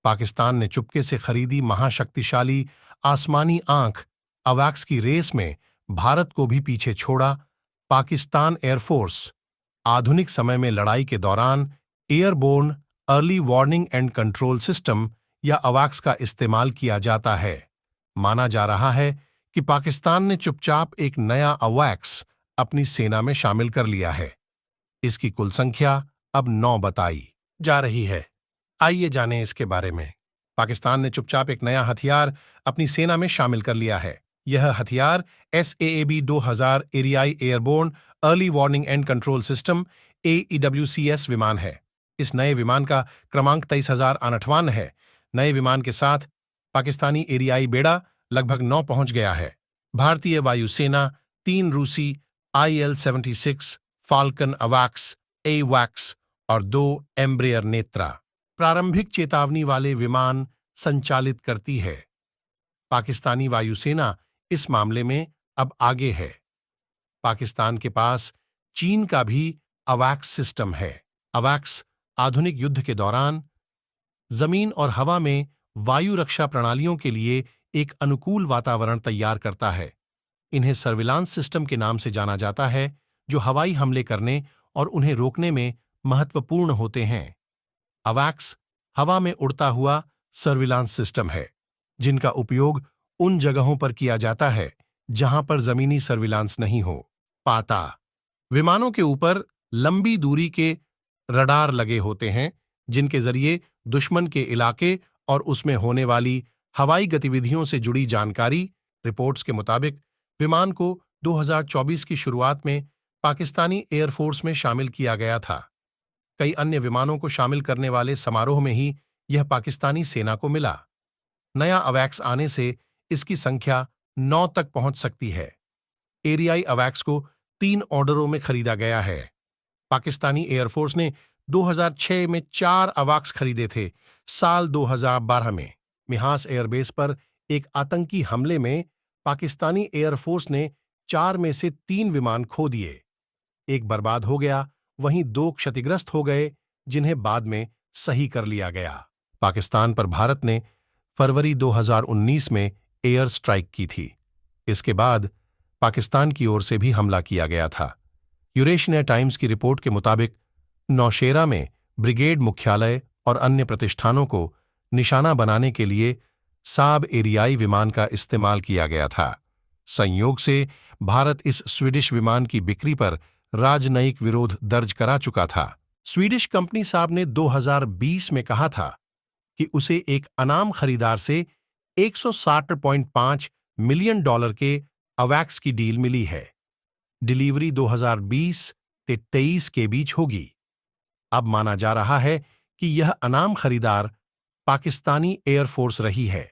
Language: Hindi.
पाकिस्तान ने चुपके से खरीदी महाशक्तिशाली आसमानी आंख अवैक्स की रेस में भारत को भी पीछे छोड़ा। पाकिस्तान एयरफोर्स आधुनिक समय में लड़ाई के दौरान airborne early warning and control system या अवैक्स का इस्तेमाल किया जाता है। माना जा रहा है कि पाकिस्तान ने चुपचाप एक नया अवैक्स अपनी सेना में शामिल कर लिया है। इसकी कुल संख्या अब 9 बताई जा रही है। आइए जानें इसके बारे में। पाकिस्तान ने चुपचाप एक नया हथियार अपनी सेना में शामिल कर लिया है। यह हथियार SAAB 2000 एरियाई airborne early warning and control system AEWCS विमान है। इस नए विमान का क्रमांक 23,058 है। नए विमान के साथ पाकिस्तानी एरियाई बेड़ा लगभग 9 पहुंच गया है। भारतीय वायुसेना 3 रूसी IL-76 फाल्कन अवैक्स AWACS और 2 एम्ब्रेयर नेत्रा प्रारंभिक चेतावनी वाले विमान संचालित करती है। पाकिस्तानी वायुसेना इस मामले में अब आगे है। पाकिस्तान के पास चीन का भी अवैक्स सिस्टम है। अवैक्स आधुनिक युद्ध के दौरान जमीन और हवा में वायु रक्षा प्रणालियों के लिए एक अनुकूल वातावरण तैयार करता है। इन्हें सर्विलांस सिस्टम के नाम से जाना जाता है, जो हवाई हमले करने और उन्हें रोकने में महत्वपूर्ण होते हैं। अवैक्स हवा में उड़ता हुआ सर्विलांस सिस्टम है, जिनका उपयोग उन जगहों पर किया जाता है जहां पर जमीनी सर्विलांस नहीं हो पाता। विमानों के ऊपर लंबी दूरी के रडार लगे होते हैं, जिनके जरिए दुश्मन के इलाके और उसमें होने वाली हवाई गतिविधियों से जुड़ी जानकारी। रिपोर्ट्स के मुताबिक विमान को 2024 की शुरुआत में पाकिस्तानी एयरफोर्स में शामिल किया गया था। कई अन्य विमानों को शामिल करने वाले समारोह में ही यह पाकिस्तानी सेना को मिला। नया अवैक्स आने से इसकी संख्या 9 तक पहुंच सकती है। एरियाई अवैक्स को 3 ऑर्डरों में खरीदा गया है। पाकिस्तानी एयरफोर्स ने 2006 में 4 अवैक्स खरीदे थे। साल 2012 में मिहास एयरबेस पर एक आतंकी हमले में पाकिस्तानी एयरफोर्स ने 4 में से 3 विमान खो दिए। एक बर्बाद हो गया, वहीं 2 क्षतिग्रस्त हो गए, जिन्हें बाद में सही कर लिया गया। पाकिस्तान पर भारत ने फरवरी 2019 में एयर स्ट्राइक की थी। इसके बाद पाकिस्तान की ओर से भी हमला किया गया था। यूरेशिया टाइम्स की रिपोर्ट के मुताबिक नौशेरा में ब्रिगेड मुख्यालय और अन्य प्रतिष्ठानों को निशाना बनाने के लिए साब एरियाई विमान का इस्तेमाल किया गया था। संयोग से भारत इस स्वीडिश विमान की बिक्री पर राजनयिक विरोध दर्ज करा चुका था। स्वीडिश कंपनी साब ने 2020 में कहा था कि उसे एक अनाम खरीदार से $160.5 मिलियन के अवैक्स की डील मिली है। डिलीवरी 2020-23 के बीच होगी। अब माना जा रहा है कि यह अनाम खरीदार पाकिस्तानी एयरफोर्स रही है।